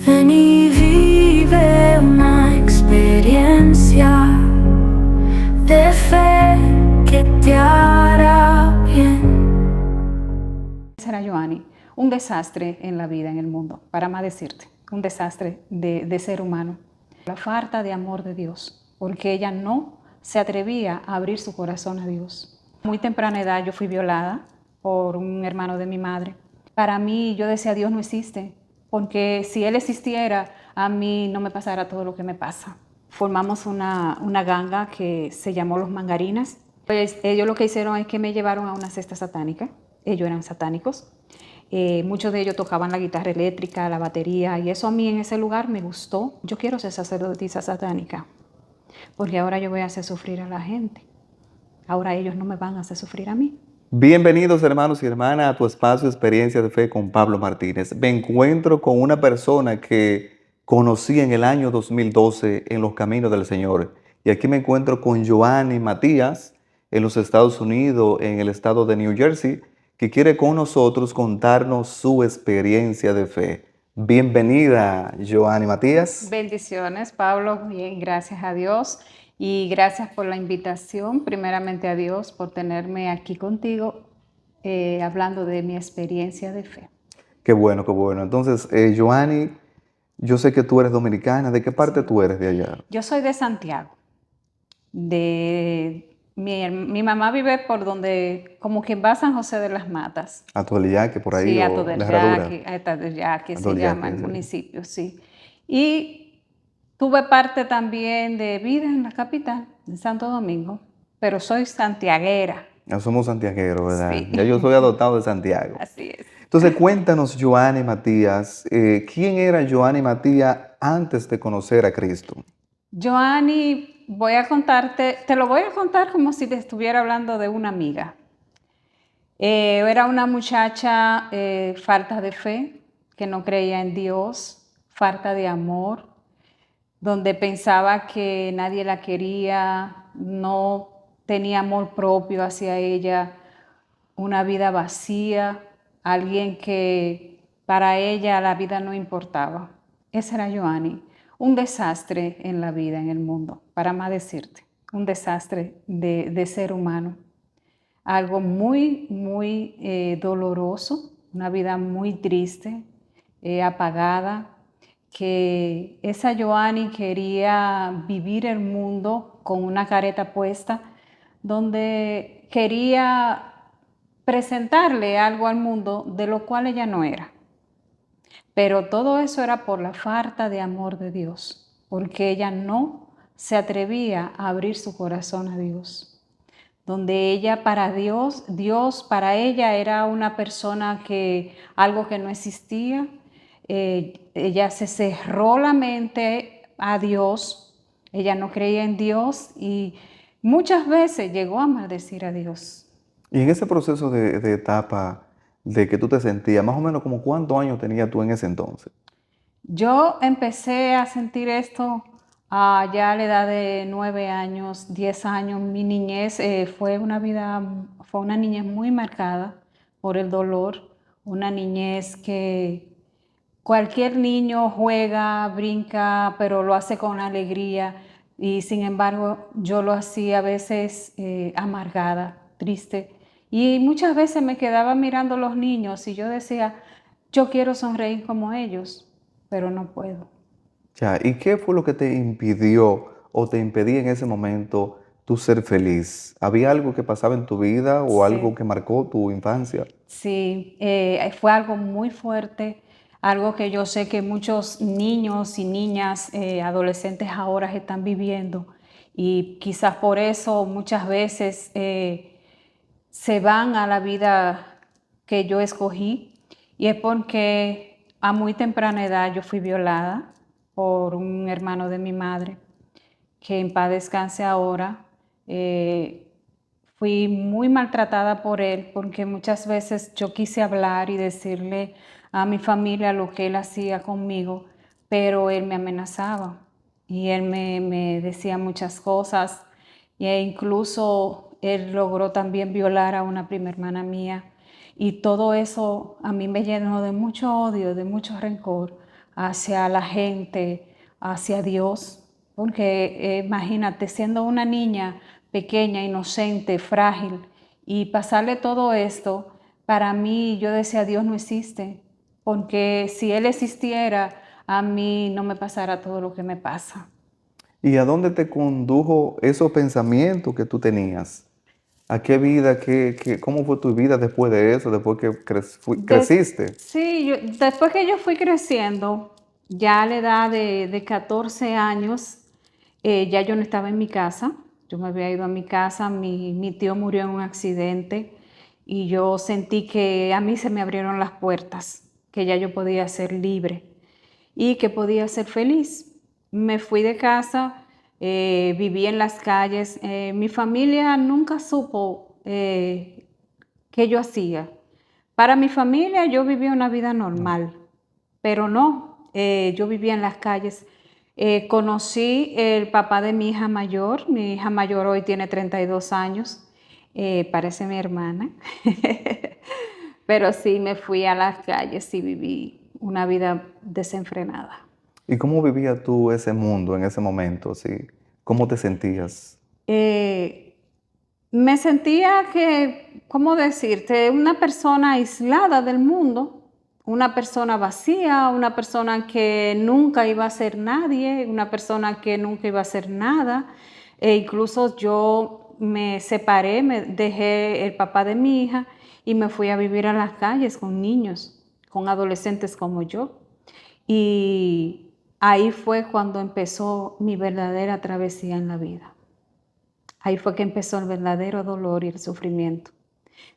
Ven y vive una experiencia de fe que te hará bien. Será Joanny, un desastre en la vida, en el mundo, para más decirte, un desastre de ser humano. La falta de amor de Dios, porque ella no se atrevía a abrir su corazón a Dios. A muy temprana edad yo fui violada por un hermano de mi madre. Para mí yo decía, Dios no existe, porque si Él existiera, a mí no me pasara todo lo que me pasa. Formamos una ganga que se llamó Los Mangarinas. Pues ellos lo que hicieron es que me llevaron a una cesta satánica. Ellos eran satánicos. Muchos de ellos tocaban la guitarra eléctrica, la batería, y eso a mí en ese lugar me gustó. Yo quiero ser sacerdotisa satánica, porque ahora yo voy a hacer sufrir a la gente. Ahora ellos no me van a hacer sufrir a mí. Bienvenidos hermanos y hermanas a tu espacio Experiencia de Fe con Pablo Martínez. Me encuentro con una persona que conocí en el año 2012 en los caminos del Señor. Y aquí me encuentro con Joanny Matías en los Estados Unidos, en el estado de New Jersey, que quiere con nosotros contarnos su experiencia de fe. Bienvenida, Joanny Matías. Bendiciones, Pablo. Bien, gracias a Dios. Y gracias por la invitación, primeramente a Dios, por tenerme aquí contigo, hablando de mi experiencia de fe. Qué bueno, qué bueno. Entonces, Joanny, yo sé que tú eres dominicana. ¿De qué parte tú eres de allá? Yo soy de Santiago. Mi mamá vive por donde, como que va a San José de las Matas. Atoyaque, por ahí, Sí, o la Herradura. Atoyaque se Atoyaque, llama el sí. municipio, sí. Y tuve parte también de vida en la capital, en Santo Domingo, pero soy santiaguera. Ya somos santiagueros, ¿verdad? Sí, Ya yo soy adoptado de Santiago. así es. Entonces, cuéntanos, Joanny Matías, ¿quién era Joanny Matías antes de conocer a Cristo? Joanny, voy a contarte, te lo voy a contar como si te estuviera hablando de una amiga. Era una muchacha falta de fe, que no creía en Dios, falta de amor, donde pensaba que nadie la quería, no tenía amor propio hacia ella, una vida vacía, alguien que para ella la vida no importaba. Esa era Joanny, un desastre en la vida, en el mundo, para más decirte, un desastre de ser humano. Algo muy doloroso, una vida muy triste, apagada, que esa Joanny quería vivir el mundo con una careta puesta, donde quería presentarle algo al mundo de lo cual ella no era. Pero todo eso era por la falta de amor de Dios, porque ella no se atrevía a abrir su corazón a Dios. Donde ella para Dios para ella era una persona que, algo que no existía. Ella se cerró la mente a Dios, ella no creía en Dios y muchas veces llegó a maldecir a Dios. Y en ese proceso de etapa de que tú te sentías, más o menos como cuántos años tenías tú en ese entonces. Yo empecé a sentir esto ya a la edad de 9 años, 10 años. Mi niñez fue una niñez muy marcada por el dolor, una niñez que cualquier niño juega, brinca, pero lo hace con alegría y sin embargo yo lo hacía a veces amargada, triste y muchas veces me quedaba mirando a los niños y yo decía, yo quiero sonreír como ellos, pero no puedo. Ya, ¿y qué fue lo que te impidió o te impedía en ese momento tú ser feliz? ¿Había algo que pasaba en tu vida o algo Sí. que marcó tu infancia? Sí, fue algo muy fuerte, algo que yo sé que muchos niños y niñas, adolescentes ahora están viviendo y quizás por eso muchas veces se van a la vida que yo escogí y es porque a muy temprana edad yo fui violada por un hermano de mi madre, que en paz descanse ahora. Fui muy maltratada por él porque muchas veces yo quise hablar y decirle a mi familia lo que él hacía conmigo, pero él me amenazaba y él me decía muchas cosas e incluso él logró también violar a una prima hermana mía y todo eso a mí me llenó de mucho odio, de mucho rencor, hacia la gente, hacia Dios. Porque imagínate, siendo una niña pequeña, inocente, frágil, y pasarle todo esto, para mí yo decía, Dios no existe. Porque si Él existiera, a mí no me pasara todo lo que me pasa. ¿Y a dónde te condujo esos pensamientos que tú tenías? ¿A qué vida, cómo fue tu vida después de eso, después que creciste? Sí, después que yo fui creciendo, ya a la edad de 14 años, ya yo no estaba en mi casa. Yo me había ido a mi casa, mi tío murió en un accidente y yo sentí que a mí se me abrieron las puertas, que ya yo podía ser libre y que podía ser feliz. Me fui de casa, viví en las calles. Mi familia nunca supo qué yo hacía. Para mi familia yo vivía una vida normal, pero no, yo vivía en las calles. Conocí el papá de mi hija mayor hoy tiene 32 años, parece mi hermana, pero sí me fui a las calles y viví una vida desenfrenada. ¿Y cómo vivías tú ese mundo en ese momento? ¿Sí? ¿Cómo te sentías? Eh, Me sentía que, ¿cómo decirte? Una persona aislada del mundo, una persona vacía, una persona que nunca iba a ser nadie, una persona que nunca iba a ser nada. E incluso yo me separé, me dejé el papá de mi hija y me fui a vivir a las calles con niños, con adolescentes como yo. Y ahí fue cuando empezó mi verdadera travesía en la vida. Ahí fue que empezó el verdadero dolor y el sufrimiento.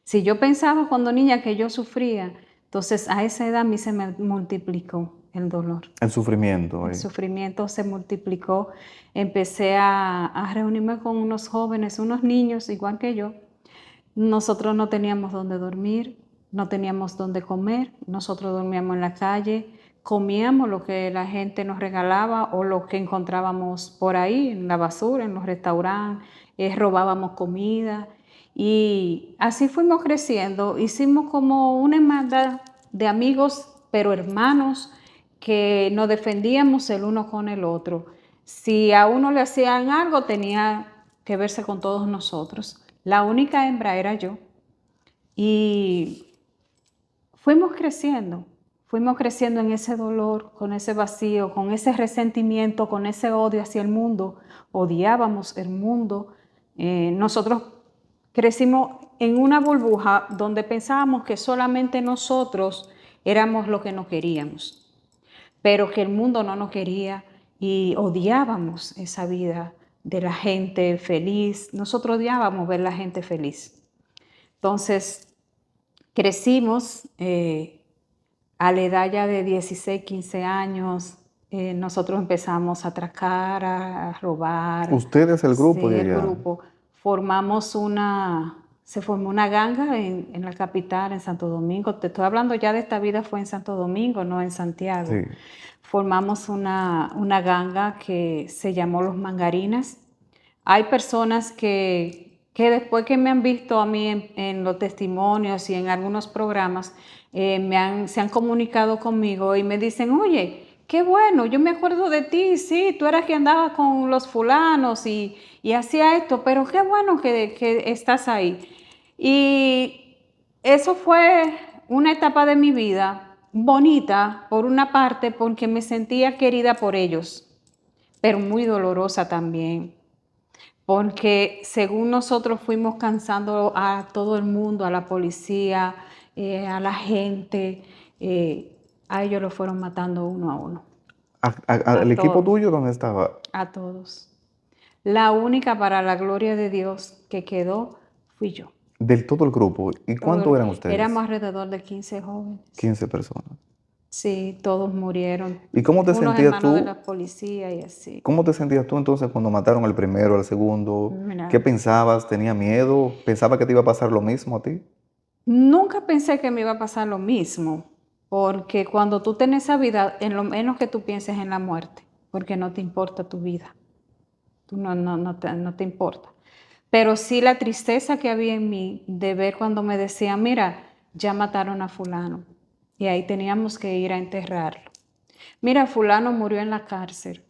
Si yo pensaba cuando niña que yo sufría, entonces a esa edad a mí se me multiplicó el dolor. El sufrimiento. El sufrimiento se multiplicó. Empecé a reunirme con unos jóvenes, unos niños igual que yo. Nosotros no teníamos dónde dormir, no teníamos dónde comer, nosotros dormíamos en la calle, comíamos lo que la gente nos regalaba o lo que encontrábamos por ahí, en la basura, en los restaurantes, robábamos comida y así fuimos creciendo. Hicimos como una hermandad de amigos, pero hermanos, que nos defendíamos el uno con el otro. Si a uno le hacían algo, tenía que verse con todos nosotros. La única hembra era yo. Y fuimos creciendo en ese dolor, con ese vacío, con ese resentimiento, con ese odio hacia el mundo. Odiábamos el mundo. Nosotros crecimos en una burbuja donde pensábamos que solamente nosotros éramos lo que no queríamos, pero que el mundo no nos quería y odiábamos esa vida de la gente feliz. Nosotros odiábamos ver la gente feliz. Entonces, crecimos a la edad ya de 16, 15 años. Nosotros empezamos a atracar, a robar. ¿Ustedes el grupo Sí, de el allá? grupo. Se formó una ganga en la capital, en Santo Domingo. Te estoy hablando ya de esta vida, fue en Santo Domingo, no en Santiago. Sí. Formamos una ganga que se llamó Los Mangarinas. Hay personas que después que me han visto a mí en los testimonios y en algunos programas, se han comunicado conmigo y me dicen, oye, qué bueno, yo me acuerdo de ti, sí, tú eras que andabas con los fulanos y hacía esto, pero qué bueno que estás ahí. Y eso fue una etapa de mi vida bonita, por una parte, porque me sentía querida por ellos, pero muy dolorosa también, porque según nosotros fuimos cansando a todo el mundo, a la policía, a la gente, a ellos los fueron matando uno a uno. ¿El equipo todos. tuyo dónde estaba? A todos. La única para la gloria de Dios que quedó fui yo. Del todo el grupo. ¿Y cuántos eran ustedes? Éramos alrededor de 15 jóvenes. 15 personas. Sí, todos murieron. ¿Y cómo te Unos sentías hermanos tú? de la policía y así. ¿Cómo te sentías tú entonces cuando mataron al primero, al segundo? Mira, ¿Qué pensabas? ¿Tenías miedo? ¿Pensabas que te iba a pasar lo mismo a ti? nunca pensé que me iba a pasar lo mismo, porque cuando tú tienes esa vida, en lo menos que tú pienses en la muerte, porque no te importa tu vida. Tú no te importa. Pero sí la tristeza que había en mí de ver cuando me decían, mira, ya mataron a fulano. Y ahí teníamos que ir a enterrarlo. Mira, fulano murió en la cárcel.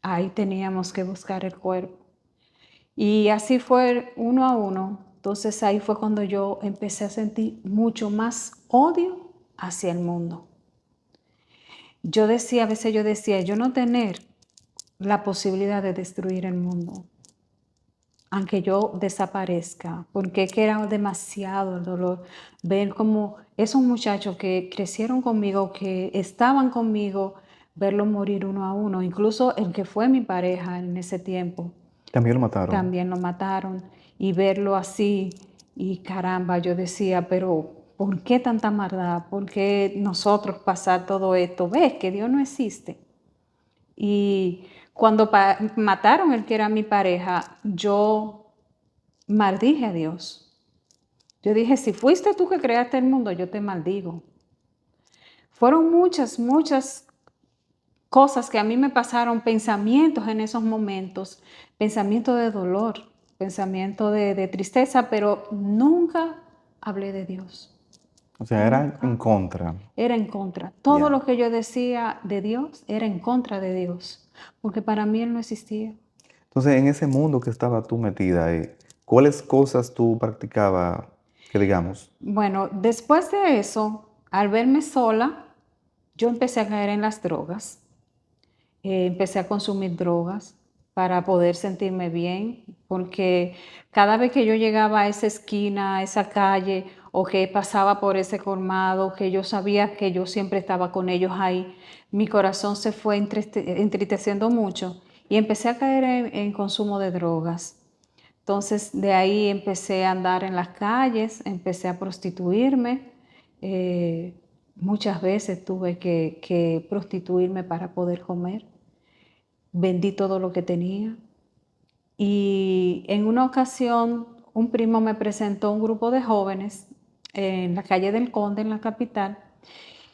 Ahí teníamos que buscar el cuerpo. Y así fue uno a uno. Entonces ahí fue cuando yo empecé a sentir mucho más odio hacia el mundo. Yo decía, a veces yo decía, yo no tener la posibilidad de destruir el mundo, aunque yo desaparezca, porque es que era demasiado el dolor ver como esos muchachos que crecieron conmigo, que estaban conmigo, verlos morir uno a uno, incluso el que fue mi pareja en ese tiempo, También lo mataron. también lo mataron, y verlo así, y caramba, yo decía, pero ¿por qué tanta maldad? ¿Por qué nosotros pasar todo esto? ¿Ves que Dios no existe? Y cuando mataron el que era mi pareja, yo maldije a Dios. Yo dije, si fuiste tú que creaste el mundo, yo te maldigo. Fueron muchas, muchas cosas que a mí me pasaron, pensamientos en esos momentos, pensamientos de dolor, pensamientos de tristeza, pero nunca hablé de Dios. O sea, era en contra. Era en contra. Todo Ya. lo que yo decía de Dios era en contra de Dios, porque para mí Él no existía. Entonces, en ese mundo que estaba tú metida, ¿cuáles cosas tú practicabas, que digamos? Bueno, después de eso, al verme sola, yo empecé a caer en las drogas. Empecé a consumir drogas para poder sentirme bien, porque cada vez que yo llegaba a esa esquina, a esa calle, o que pasaba por ese colmado, que yo sabía que yo siempre estaba con ellos ahí, mi corazón se fue entristeciendo mucho y empecé a caer en consumo de drogas. Entonces de ahí empecé a andar en las calles, empecé a prostituirme. Muchas veces tuve que prostituirme para poder comer. Vendí todo lo que tenía. Y en una ocasión un primo me presentó un grupo de jóvenes en la calle del Conde, en la capital,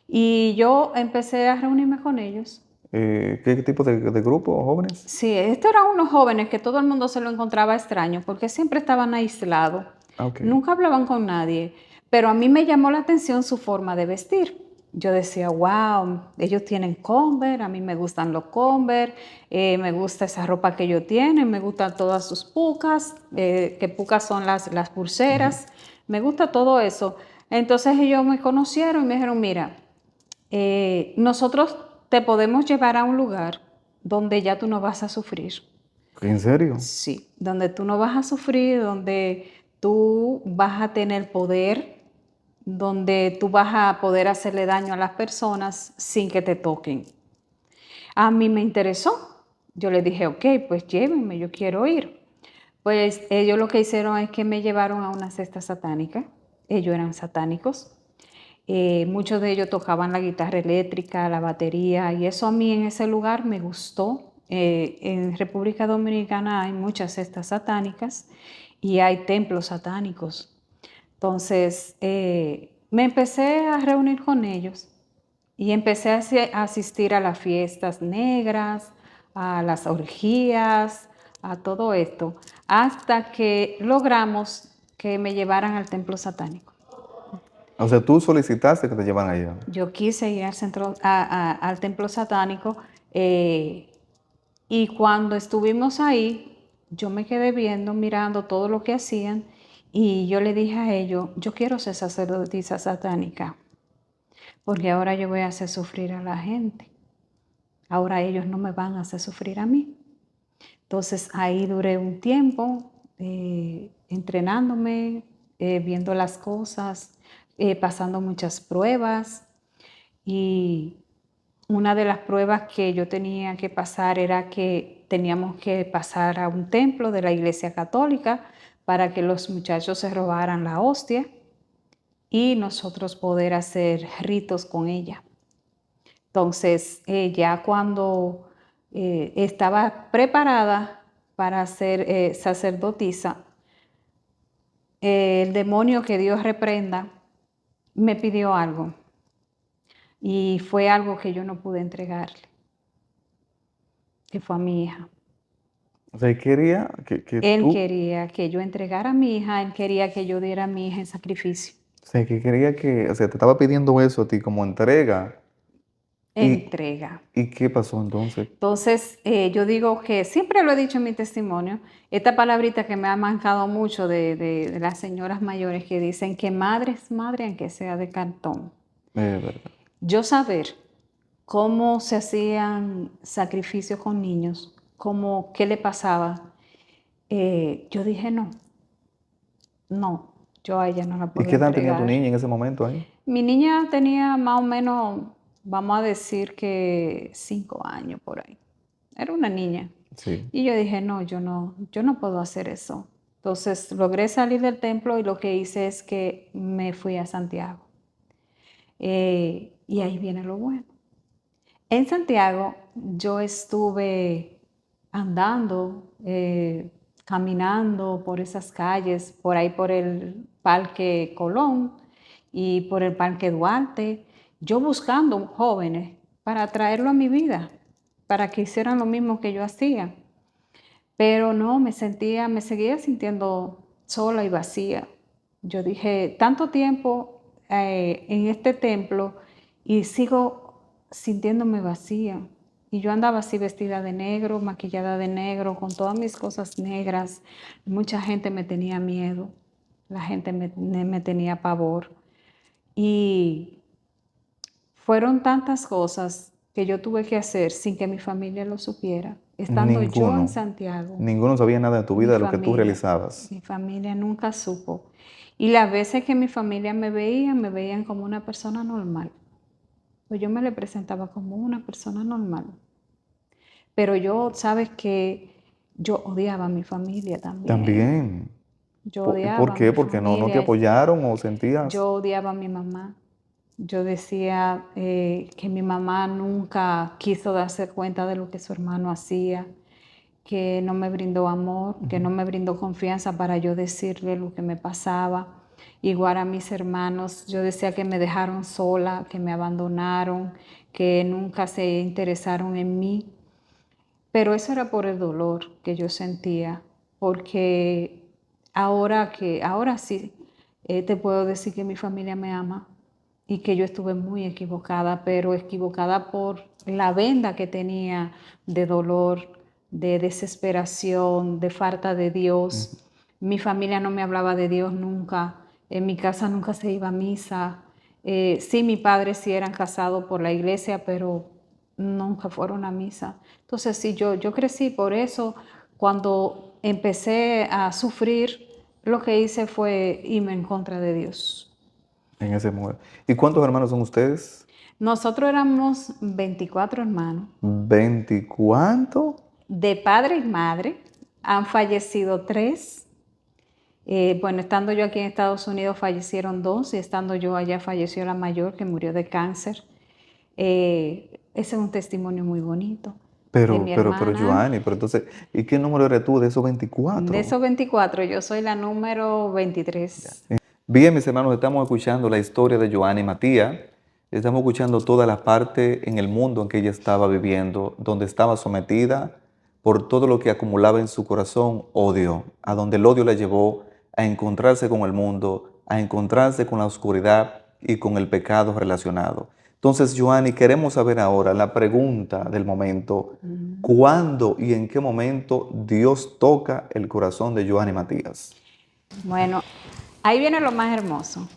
y yo empecé a reunirme con ellos. ¿Qué tipo de grupo, jóvenes? Sí, estos eran unos jóvenes que todo el mundo se lo encontraba extraño porque siempre estaban aislados, Ah, ok. nunca hablaban con nadie, pero a mí me llamó la atención su forma de vestir. Yo decía, wow, ellos tienen Converse, a mí me gustan los Converse, me gusta esa ropa que ellos tienen, me gustan todas sus pucas, que pucas son las Ujú. pulseras, me gusta todo eso. Entonces ellos me conocieron y me dijeron, mira, nosotros te podemos llevar a un lugar donde ya tú no vas a sufrir. ¿En serio? Sí, donde tú no vas a sufrir, donde tú vas a tener poder, donde tú vas a poder hacerle daño a las personas sin que te toquen. A mí me interesó. Yo le dije, ok, pues llévenme, yo quiero ir. Pues ellos lo que hicieron es que me llevaron a una cesta satánica. Ellos eran satánicos. Muchos de ellos tocaban la guitarra eléctrica, la batería, y eso a mí en ese lugar me gustó. En República Dominicana hay muchas cestas satánicas y hay templos satánicos. Entonces, me empecé a reunir con ellos y empecé a asistir a las fiestas negras, a las orgías, a todo esto, hasta que logramos que me llevaran al templo satánico. O sea, tú solicitaste que te llevan allá. Yo quise ir al centro, al templo satánico, y cuando estuvimos ahí, yo me quedé viendo, mirando todo lo que hacían y yo le dije a ellos, yo quiero ser sacerdotisa satánica, porque ahora yo voy a hacer sufrir a la gente. Ahora ellos no me van a hacer sufrir a mí. Entonces ahí duré un tiempo entrenándome, viendo las cosas, pasando muchas pruebas. Y una de las pruebas que yo tenía que pasar era que teníamos que pasar a un templo de la Iglesia Católica para que los muchachos se robaran la hostia y nosotros poder hacer ritos con ella. Entonces, ya cuando estaba preparada para ser sacerdotisa, el demonio, que Dios reprenda, me pidió algo. Y fue algo que yo no pude entregarle, que fue a mi hija. O sea, él quería que Él tú, quería que yo entregara a mi hija, él quería que yo diera a mi hija en sacrificio. o sea, que quería que, o sea, te estaba pidiendo eso a ti como entrega Entrega. ¿Y qué pasó entonces? Entonces, yo digo que siempre lo he dicho en mi testimonio, esta palabrita que me ha marcado mucho de las señoras mayores que dicen que madre es madre aunque sea de cartón. Verdad. Yo saber cómo se hacían sacrificios con niños, qué le pasaba, yo dije no, yo a ella no la ¿Y puedo qué edad tenía tu entregar. niña en ese momento ahí? Mi niña tenía más o menos, vamos a decir que 5 años por ahí. Era una niña. Sí. Y yo dije, no, yo no puedo hacer eso. Entonces logré salir del templo y lo que hice es que me fui a Santiago. Y ahí viene lo bueno. En Santiago yo estuve andando, caminando por esas calles, por ahí por el Parque Colón y por el Parque Duarte, yo buscando jóvenes para traerlo a mi vida, para que hicieran lo mismo que yo hacía. Pero no, me seguía sintiendo sola y vacía. Yo dije, tanto tiempo en este templo y sigo sintiéndome vacía. Y yo andaba así vestida de negro, maquillada de negro, con todas mis cosas negras. Mucha gente me tenía miedo, la gente me tenía pavor. Y fueron tantas cosas que yo tuve que hacer sin que mi familia lo supiera. Estando yo en Ninguno. Santiago, Ninguno sabía nada de tu vida, mi de lo que tú familia, realizabas. mi familia nunca supo. Y las veces que mi familia me veían como una persona normal. Pues yo me le presentaba como una persona normal. Pero yo, sabes que yo odiaba a mi familia también. También. Yo odiaba ¿Por a qué? mi Porque no te familia. apoyaron o sentías. Yo odiaba a mi mamá. Yo decía que mi mamá nunca quiso darse cuenta de lo que su hermano hacía, que no me brindó amor, que no me brindó confianza para yo decirle lo que me pasaba. Igual a mis hermanos, yo decía que me dejaron sola, que me abandonaron, que nunca se interesaron en mí. Pero eso era por el dolor que yo sentía, porque ahora sí, te puedo decir que mi familia me ama y que yo estuve muy equivocada, pero equivocada por la venda que tenía de dolor, de desesperación, de falta de Ujú. Dios. Mi familia no me hablaba de Dios nunca, en mi casa nunca se iba a misa. Sí, mi padre sí eran casados por la iglesia, pero nunca fueron a misa. Entonces, sí, yo crecí por eso. Cuando empecé a sufrir, lo que hice fue irme en contra de Dios. En ese momento. ¿Y cuántos hermanos son ustedes? Nosotros éramos 24 hermanos. ¿20 cuánto? De padre y madre han fallecido 3. Bueno, estando yo aquí en Estados Unidos fallecieron 2 y estando yo allá falleció la mayor que murió de cáncer. Ese es un testimonio muy bonito de mi Pero, hermana. Joanny, pero entonces, ¿y qué número eres tú de esos De 24? esos 24, yo soy la número 23. Bien, mis hermanos, estamos escuchando la historia de Joanny Matías. Estamos escuchando toda la parte en el mundo en que ella estaba viviendo, donde estaba sometida por todo lo que acumulaba en su corazón odio, a donde el odio la llevó a encontrarse con el mundo, a encontrarse con la oscuridad y con el pecado relacionado. Entonces, Joanny, queremos saber ahora la pregunta del momento. ¿Cuándo y en qué momento Dios toca el corazón de Joanny Matías? Bueno, ahí viene lo más hermoso.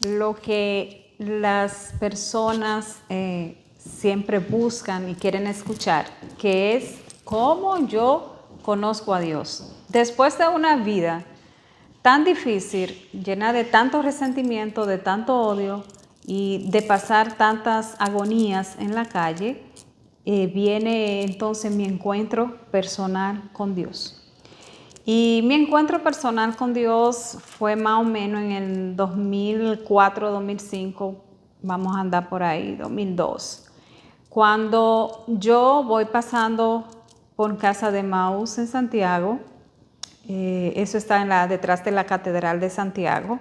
Lo que las personas siempre buscan y quieren escuchar, que es cómo yo conozco a Dios. Después de una vida tan difícil, llena de tanto resentimiento, de tanto odio y de pasar tantas agonías en la calle, viene entonces mi encuentro personal con Dios. Y mi encuentro personal con Dios fue más o menos en el 2004, 2005, vamos a andar por ahí, 2002. Cuando yo voy pasando por casa de Maús en Santiago, eso está detrás de la Catedral de Santiago,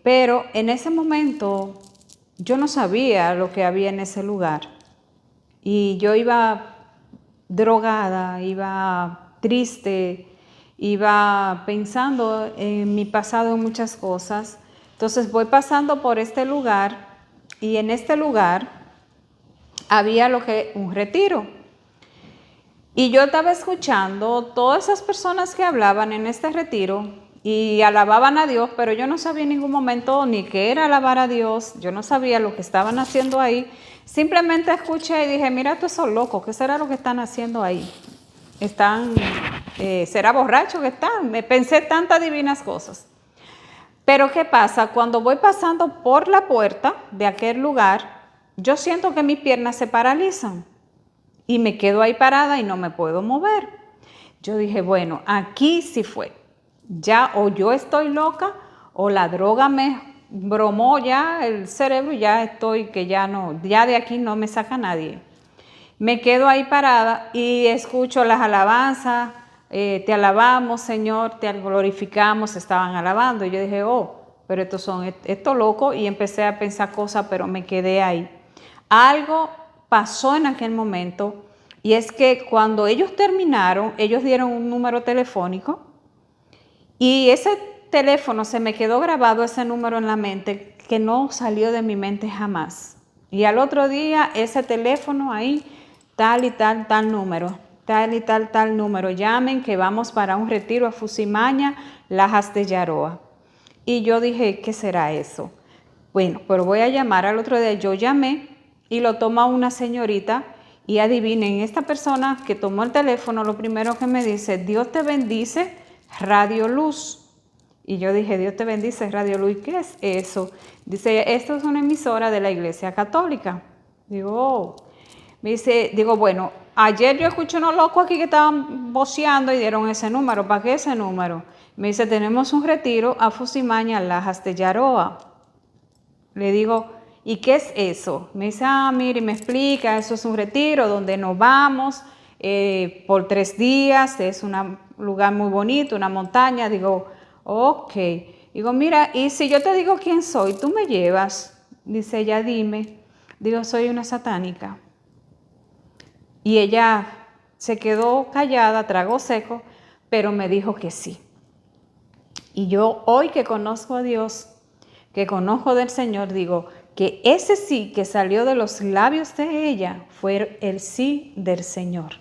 pero en ese momento yo no sabía lo que había en ese lugar y yo iba drogada, iba triste, iba pensando en mi pasado en muchas cosas. Entonces voy pasando por este lugar y en este lugar había un retiro. Y yo estaba escuchando todas esas personas que hablaban en este retiro y alababan a Dios, pero yo no sabía en ningún momento ni qué era alabar a Dios, yo no sabía lo que estaban haciendo ahí. Simplemente escuché y dije, mira, tú esos locos, ¿qué será lo que están haciendo ahí? ¿Será borracho que están? Me pensé tantas divinas cosas. Pero ¿qué pasa? Cuando voy pasando por la puerta de aquel lugar, yo siento que mis piernas se paralizan y me quedo ahí parada y no me puedo mover. Yo dije, bueno, aquí sí fue. Ya o yo estoy loca o la droga me bromó ya el cerebro, ya estoy que ya no, ya de aquí no me saca nadie. Me quedo ahí parada y escucho las alabanzas, te alabamos Señor, te glorificamos, estaban alabando. Y yo dije, oh, pero estos son estos locos, y empecé a pensar cosas, pero me quedé ahí. Algo pasó en aquel momento, y es que cuando ellos terminaron, ellos dieron un número telefónico, y ese teléfono se me quedó grabado, ese número en la mente, que no salió de mi mente jamás. Y al otro día, ese teléfono ahí, tal y tal, tal número, tal y tal, tal número, llamen que vamos para un retiro a Fusimaña, Lajas de Yaroa. Y yo dije, ¿qué será eso? Bueno, pero voy a llamar. Al otro día yo llamé y lo toma una señorita, y adivinen, esta persona que tomó el teléfono, lo primero que me dice, Dios te bendice, Radio Luz. Y yo dije, Dios te bendice, Radio Luz, ¿qué es eso? Dice, esto es una emisora de la Iglesia Católica. Digo, oh. Me dice, digo, bueno, ayer yo escuché unos locos aquí que estaban voceando y dieron ese número. ¿Para qué ese número? Me dice, tenemos un retiro a Fusimaña, Lajas de Yaroa. Le digo, ¿y qué es eso? Me dice, mire, me explica, eso es un retiro donde nos vamos por 3 días, es un lugar muy bonito, una montaña. Digo, ok. Digo, mira, y si yo te digo quién soy, ¿tú me llevas? Dice ella, dime. Digo, soy una satánica. Y ella se quedó callada, tragó seco, pero me dijo que sí. Y yo hoy que conozco a Dios, que conozco del Señor, digo que ese sí que salió de los labios de ella fue el sí del Señor,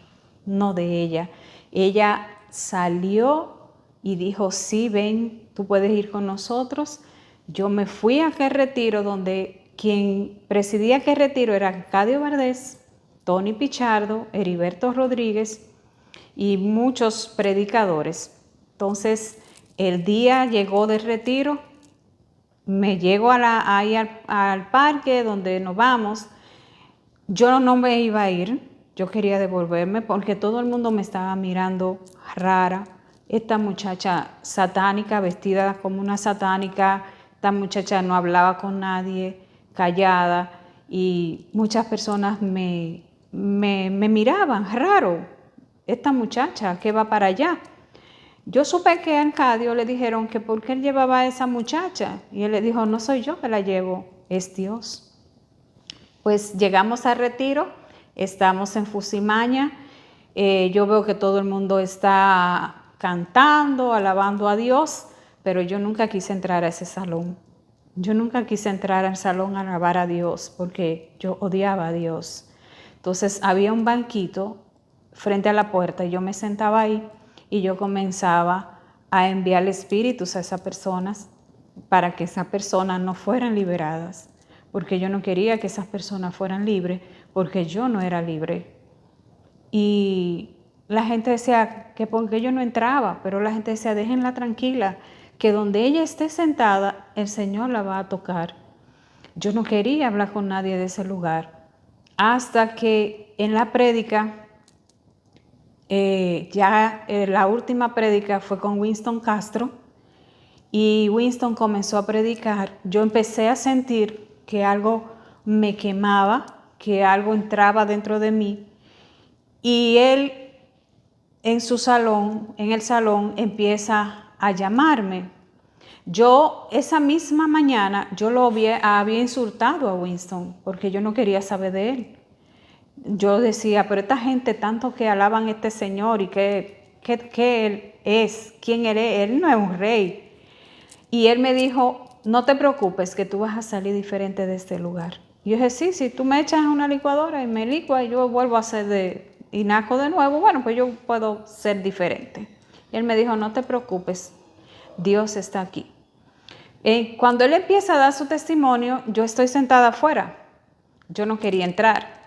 no de ella. Ella salió y dijo, sí, ven, tú puedes ir con nosotros. Yo me fui a aquel retiro donde quien presidía aquel retiro era Arcadio Vardés, Tony Pichardo, Heriberto Rodríguez y muchos predicadores. Entonces, el día llegó del retiro, me llego ahí al parque donde nos vamos. Yo no me iba a ir, yo quería devolverme porque todo el mundo me estaba mirando rara. Esta muchacha satánica, vestida como una satánica, esta muchacha no hablaba con nadie, callada, y muchas personas me miraban raro. Esta muchacha que va para allá. Yo supe que a Arcadio le dijeron que por qué él llevaba a esa muchacha, y él le dijo, no soy yo que la llevo, es Dios. Pues llegamos al retiro, estamos en Fusimaña, yo veo que todo el mundo está cantando, alabando a Dios, pero yo nunca quise entrar a ese salón. Yo nunca quise entrar al salón a alabar a Dios porque yo odiaba a Dios. Entonces había un banquito frente a la puerta y yo me sentaba ahí y yo comenzaba a enviar espíritus a esas personas para que esas personas no fueran liberadas, porque yo no quería que esas personas fueran libres, porque yo no era libre. Y la gente decía que porque yo no entraba, pero la gente decía, déjenla tranquila, que donde ella esté sentada, el Señor la va a tocar. Yo no quería hablar con nadie de ese lugar. Hasta que en la prédica, la última prédica fue con Winston Castro, y Winston comenzó a predicar. Yo empecé a sentir que algo me quemaba, que algo entraba dentro de mí, y él en el salón empieza a llamarme. Yo esa misma mañana yo había insultado a Winston porque yo no quería saber de él. Yo decía, pero esta gente tanto que alaban a este señor y que él es, quién él no es un rey. Y él me dijo, no te preocupes que tú vas a salir diferente de este lugar. Y yo dije, sí, si tú me echas en una licuadora y me licua y yo vuelvo a hacer y naco de nuevo, bueno, pues yo puedo ser diferente. Y él me dijo, no te preocupes, Dios está aquí. Cuando él empieza a dar su testimonio, yo estoy sentada afuera. Yo no quería entrar.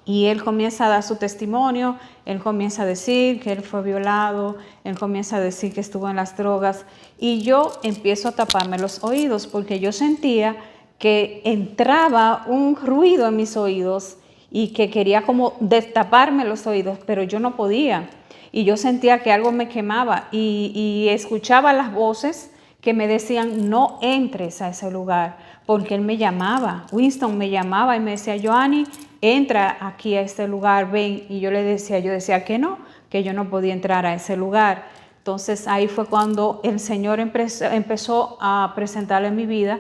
Y él comienza a dar su testimonio, él comienza a decir que él fue violado, él comienza a decir que estuvo en las drogas. Y yo empiezo a taparme los oídos porque yo sentía que entraba un ruido en mis oídos y que quería como destaparme los oídos, pero yo no podía. Y yo sentía que algo me quemaba y escuchaba las voces que me decían, no entres a ese lugar, porque él me llamaba, Winston me llamaba y me decía, Joanny, entra aquí a este lugar, ven. Y yo decía que no, que yo no podía entrar a ese lugar. Entonces ahí fue cuando el Señor empezó a presentarle mi vida.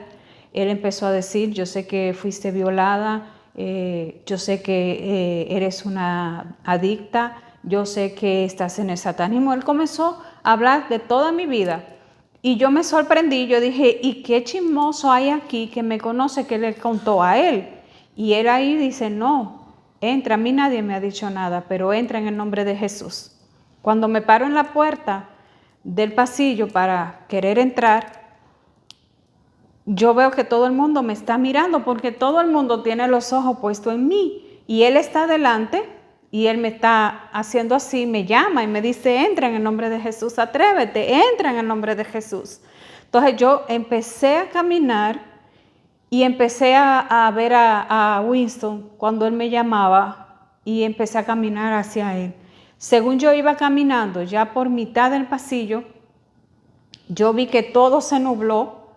Él empezó a decir, yo sé que fuiste violada, yo sé que eres una adicta, yo sé que estás en el satanismo. Él comenzó a hablar de toda mi vida. Y yo me sorprendí, yo dije, ¿y qué chismoso hay aquí que me conoce que le contó a él? Y él ahí dice, no, entra, a mí nadie me ha dicho nada, pero entra en el nombre de Jesús. Cuando me paro en la puerta del pasillo para querer entrar, yo veo que todo el mundo me está mirando porque todo el mundo tiene los ojos puestos en mí. Y él está delante y él me está haciendo así, me llama y me dice, entra en el nombre de Jesús, atrévete, entra en el nombre de Jesús. Entonces yo empecé a caminar y empecé a ver a Winston cuando él me llamaba y empecé a caminar hacia él. Según yo iba caminando, ya por mitad del pasillo, yo vi que todo se nubló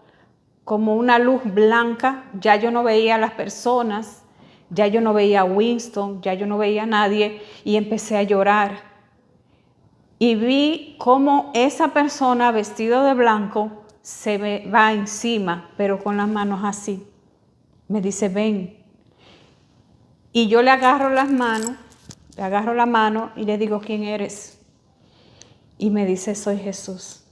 como una luz blanca, ya yo no veía a las personas, ya yo no veía a Winston, ya yo no veía a nadie y empecé a llorar. Y vi cómo esa persona vestida de blanco se me va encima, pero con las manos así. Me dice, ven. Y yo le agarro las manos, le agarro la mano y le digo, ¿quién eres? Y me dice, soy Jesús.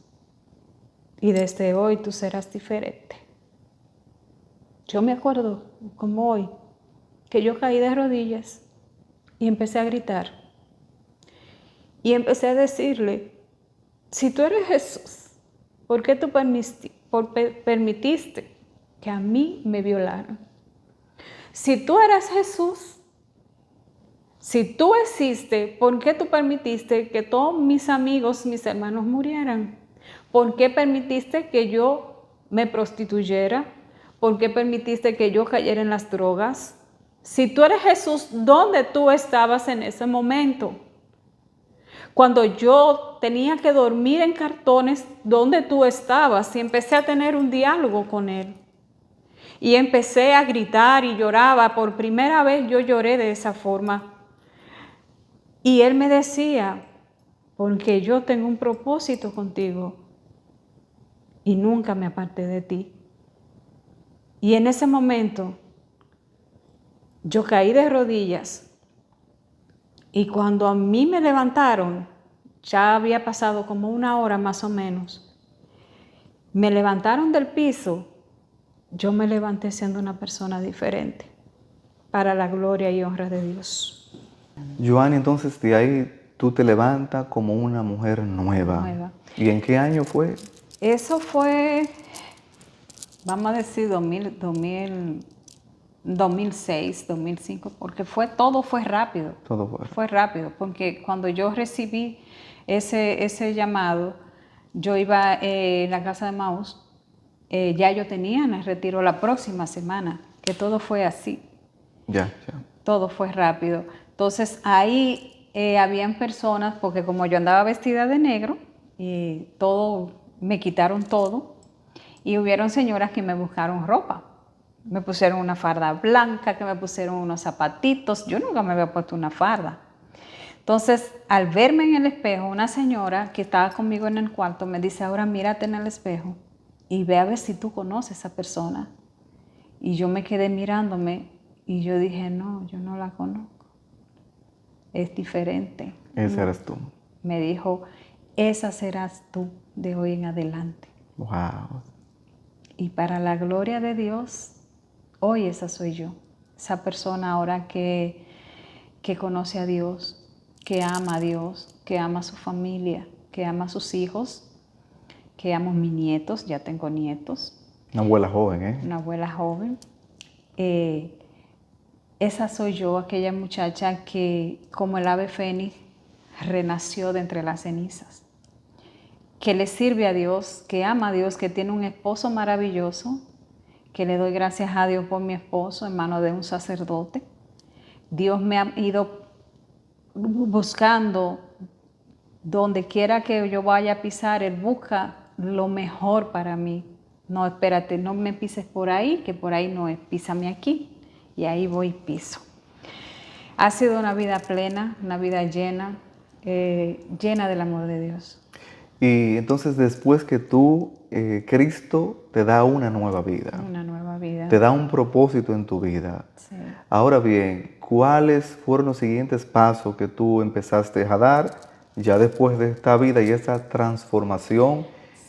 Y desde hoy tú serás diferente. Yo me acuerdo, como hoy, que yo caí de rodillas y empecé a gritar. Y empecé a decirle, si tú eres Jesús, ¿por qué tú permitiste que a mí me violaran? Si tú eres Jesús, si tú existes, ¿por qué tú permitiste que todos mis amigos, mis hermanos murieran? ¿Por qué permitiste que yo me prostituyera? ¿Por qué permitiste que yo cayera en las drogas? Si tú eres Jesús, ¿dónde tú estabas en ese momento? Cuando yo tenía que dormir en cartones, ¿dónde tú estabas? Y empecé a tener un diálogo con él. Y empecé a gritar y lloraba. Por primera vez yo lloré de esa forma. Y él me decía, porque yo tengo un propósito contigo y nunca me aparté de ti. Y en ese momento yo caí de rodillas y cuando a mí me levantaron, ya había pasado como 1 hora más o menos, me levantaron del piso, yo me levanté siendo una persona diferente para la gloria y honra de Dios. Joanny, entonces de ahí tú te levantas como una mujer nueva. ¿Y en qué año fue? Eso fue, vamos a decir, 2006, 2005, porque todo fue rápido. Todo fue. Fue rápido, porque cuando yo recibí ese llamado, yo iba en la casa de Maús, ya yo tenía en el retiro la próxima semana, que todo fue así. Ya. Todo fue rápido. Entonces ahí habían personas, porque como yo andaba vestida de negro, me quitaron todo, y hubieron señoras que me buscaron ropa. Me pusieron una farda blanca, que me pusieron unos zapatitos. Yo nunca me había puesto una farda. Entonces, al verme en el espejo, una señora que estaba conmigo en el cuarto me dice, ahora mírate en el espejo y ve a ver si tú conoces a esa persona. Y yo me quedé mirándome y yo dije, no, yo no la conozco. Es diferente. Esa eres tú. Me dijo, esa serás tú de hoy en adelante. Wow. Y para la gloria de Dios, hoy esa soy yo. Esa persona ahora que conoce a Dios, que ama a Dios, que ama a su familia, que ama a sus hijos, que amo a mis nietos, ya tengo nietos. Una abuela joven, ¿eh? Una abuela joven. Esa soy yo, aquella muchacha que, como el ave fénix, renació de entre las cenizas, que le sirve a Dios, que ama a Dios, que tiene un esposo maravilloso, que le doy gracias a Dios por mi esposo, hermano de un sacerdote. Dios me ha ido buscando donde quiera que yo vaya a pisar, Él busca lo mejor para mí. No, espérate, no me pises por ahí, que por ahí no es, písame aquí. Y ahí voy y piso. Ha sido una vida plena, una vida llena, llena del amor de Dios. Y entonces después que tú, Cristo te da una nueva vida. Una nueva vida. Te da un propósito en tu vida. Sí. Ahora bien, ¿cuáles fueron los siguientes pasos que tú empezaste a dar ya después de esta vida y esta transformación?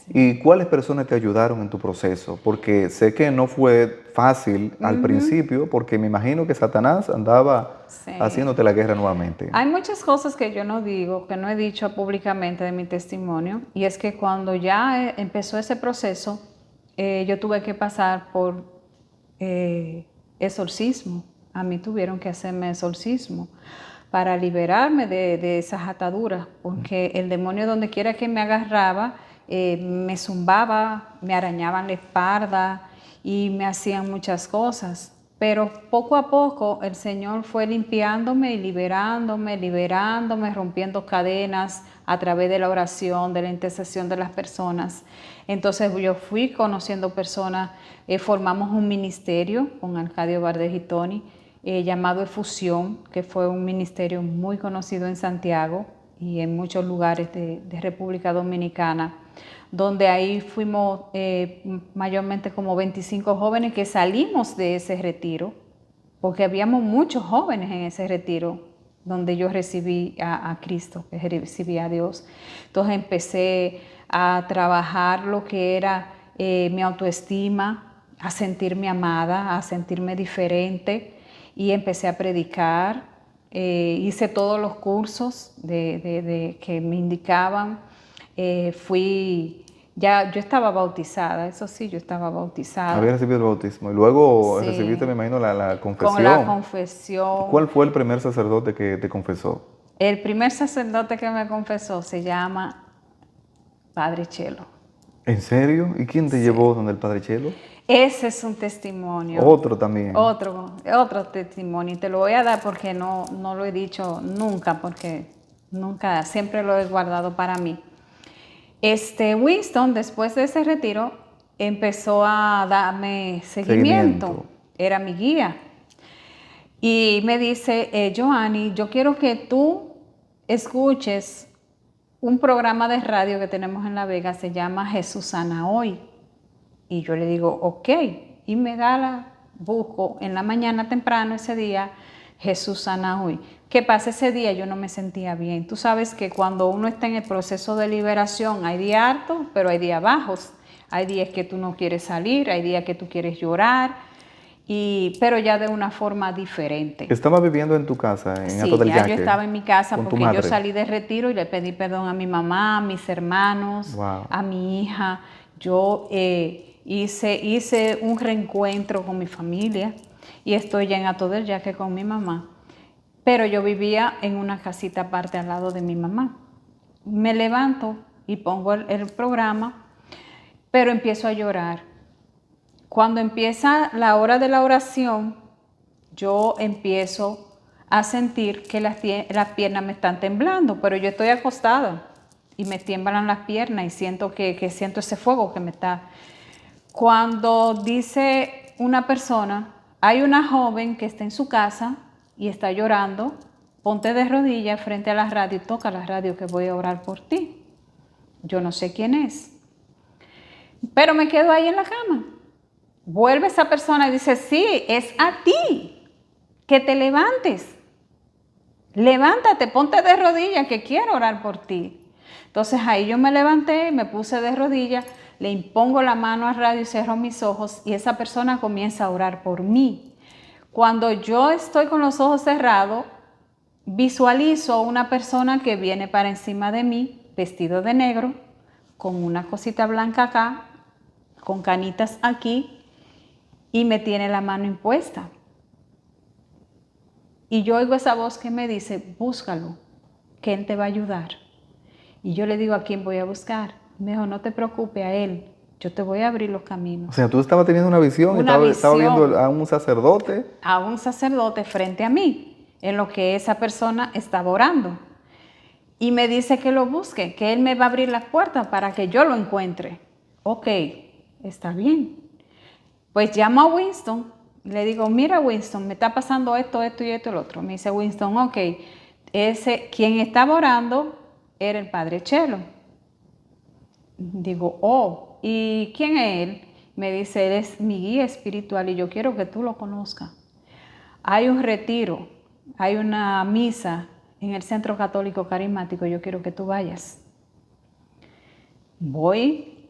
¿Y cuáles personas te ayudaron en tu proceso? Porque sé que no fue fácil al principio, porque me imagino que Satanás andaba haciéndote la guerra nuevamente. Hay muchas cosas que yo no digo, que no he dicho públicamente de mi testimonio, y es que cuando ya empezó ese proceso, yo tuve que pasar por exorcismo. A mí tuvieron que hacerme exorcismo para liberarme de esas ataduras, porque el demonio donde quiera que me agarraba, me zumbaba, me arañaban la espalda y me hacían muchas cosas. Pero poco a poco el Señor fue limpiándome y liberándome, rompiendo cadenas a través de la oración, de la intercesión de las personas. Entonces yo fui conociendo personas, formamos un ministerio con Arcadio Valdés y Tony, llamado Efusión, que fue un ministerio muy conocido en Santiago y en muchos lugares de República Dominicana, donde ahí fuimos mayormente como 25 jóvenes que salimos de ese retiro, porque habíamos muchos jóvenes en ese retiro, donde yo recibí a Cristo, que recibí a Dios. Entonces empecé a trabajar lo que era mi autoestima, a sentirme amada, a sentirme diferente, y empecé a predicar. Hice todos los cursos que me indicaban. Yo estaba bautizada, eso sí, yo estaba bautizada. Había recibido el bautismo y luego Sí. recibiste, me imagino, la confesión. Con la confesión. ¿Cuál fue el primer sacerdote que te confesó? El primer sacerdote que me confesó se llama Padre Chelo. ¿En serio? ¿Y quién te llevó donde el Padre Chelo? Ese es un testimonio. Otro también. Otro testimonio. Y te lo voy a dar porque no lo he dicho nunca, porque nunca, siempre lo he guardado para mí. Winston, después de ese retiro, empezó a darme seguimiento. Era mi guía. Y me dice, Joanny, yo quiero que tú escuches un programa de radio que tenemos en La Vega, se llama Jesús Sana Hoy. Y yo le digo, ok. Y busco en la mañana temprano ese día, Jesús Sana Hoy. ¿Qué pasa? Ese día yo no me sentía bien. Tú sabes que cuando uno está en el proceso de liberación, hay días altos, pero hay días bajos. Hay días que tú no quieres salir, hay días que tú quieres llorar, pero ya de una forma diferente. ¿Estabas viviendo en tu casa, en Hato del Yaque? Sí, yo estaba en mi casa porque yo salí de retiro y le pedí perdón a mi mamá, a mis hermanos, a mi hija. Yo hice un reencuentro con mi familia y estoy ya en Hato del Yaque con mi mamá. Pero yo vivía en una casita aparte al lado de mi mamá. Me levanto y pongo el programa, pero empiezo a llorar. Cuando empieza la hora de la oración, yo empiezo a sentir que las piernas me están temblando, pero yo estoy acostada y me tiemblan las piernas y siento que siento ese fuego que me está... Cuando dice una persona, hay una joven que está en su casa y está llorando, ponte de rodillas frente a la radio y toca la radio que voy a orar por ti. Yo no sé quién es, pero me quedo ahí en la cama. Vuelve esa persona y dice, sí, es a ti, que te levantes. Levántate, ponte de rodillas que quiero orar por ti. Entonces ahí yo me levanté, me puse de rodillas, le impongo la mano al radio y cierro mis ojos y esa persona comienza a orar por mí. Cuando yo estoy con los ojos cerrados, visualizo una persona que viene para encima de mí, vestido de negro, con una cosita blanca acá, con canitas aquí, y me tiene la mano impuesta. Y yo oigo esa voz que me dice, búscalo, que él te va a ayudar. Y yo le digo, ¿a quién voy a buscar? Me dijo, no te preocupes, a él, yo te voy a abrir los caminos. O sea, tú estabas teniendo una visión, estaba viendo a un sacerdote. A un sacerdote frente a mí, en lo que esa persona estaba orando. Y me dice que lo busque, que él me va a abrir las puertas para que yo lo encuentre. Ok, está bien. Pues llamo a Winston y le digo, mira Winston, me está pasando esto, esto y esto y lo otro. Me dice Winston, ok, quien estaba orando era el padre Chelo. Digo, oh, ¿y quién es él? Me dice, él es mi guía espiritual y yo quiero que tú lo conozcas. Hay un retiro, hay una misa en el Centro Católico Carismático, yo quiero que tú vayas. Voy,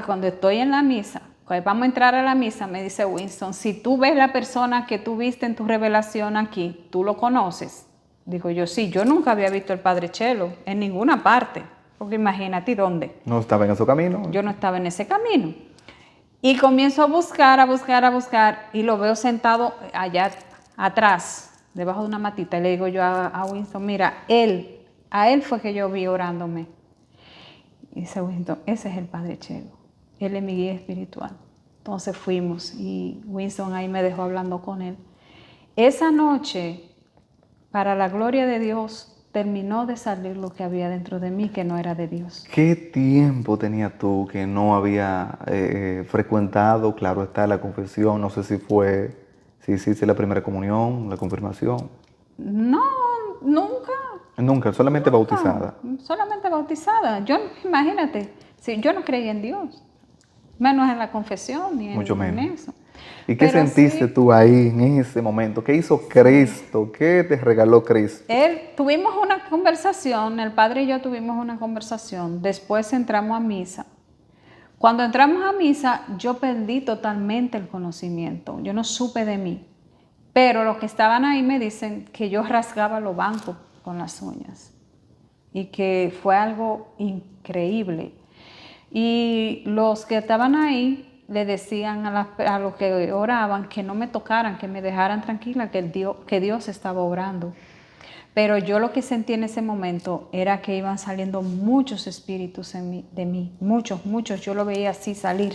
cuando estoy en la misa, cuando vamos a entrar a la misa, me dice Winston, si tú ves la persona que tú viste en tu revelación aquí, ¿tú lo conoces? Digo yo, sí, yo nunca había visto al padre Chelo en ninguna parte, porque imagínate dónde. No estaba en ese camino. Yo no estaba en ese camino. Y comienzo a buscar, y lo veo sentado allá atrás, debajo de una matita, y le digo yo a Winston, mira, a él fue que yo vi orándome. Y dice Winston, ese es el padre Chelo, él es mi guía espiritual. Entonces fuimos y Winston ahí me dejó hablando con él. Esa noche, para la gloria de Dios, terminó de salir lo que había dentro de mí que no era de Dios. ¿Qué tiempo tenías tú que no había frecuentado, claro está, la confesión? No sé si hiciste la primera comunión, la confirmación. No, nunca. Nunca, solamente bautizada. Solamente bautizada. Yo, imagínate, si yo no creía en Dios, menos en la confesión ni Mucho en menos. eso. ¿Y qué sentiste tú ahí en ese momento? ¿Qué hizo Cristo? ¿Qué te regaló Cristo? Tuvimos una conversación, el padre y yo tuvimos una conversación, después entramos a misa. Cuando entramos a misa, yo perdí totalmente el conocimiento, yo no supe de mí, pero los que estaban ahí me dicen que yo rasgaba los bancos con las uñas y que fue algo increíble. Y los que estaban ahí le decían a los que oraban que no me tocaran, que me dejaran tranquila, que Dios estaba obrando. Pero yo lo que sentí en ese momento era que iban saliendo muchos espíritus de mí, muchos. Yo lo veía así salir.